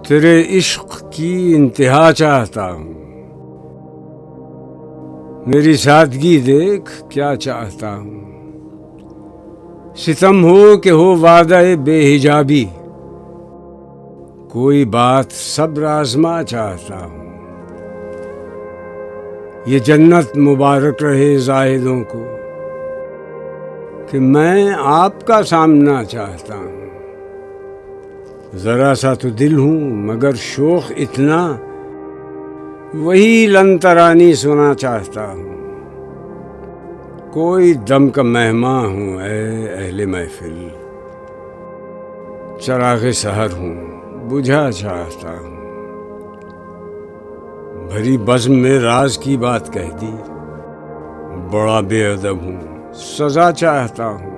تیرے عشق کی انتہا چاہتا ہوں، میری سادگی دیکھ کیا چاہتا ہوں، ستم ہو کہ ہو وعدہ بے حجابی، کوئی بات صبر آزما چاہتا ہوں، یہ جنت مبارک رہے زاہدوں کو کہ میں آپ کا سامنا چاہتا ہوں، ذرا سا تو دل ہوں مگر شوق اتنا، وہی لن ترانی سنا چاہتا ہوں، کوئی دم کا مہماں ہوں اے اہل محفل، چراغ سحر ہوں بجھا چاہتا ہوں، بھری بزم میں راز کی بات کہہ دی، بڑا بے ادب ہوں سزا چاہتا ہوں،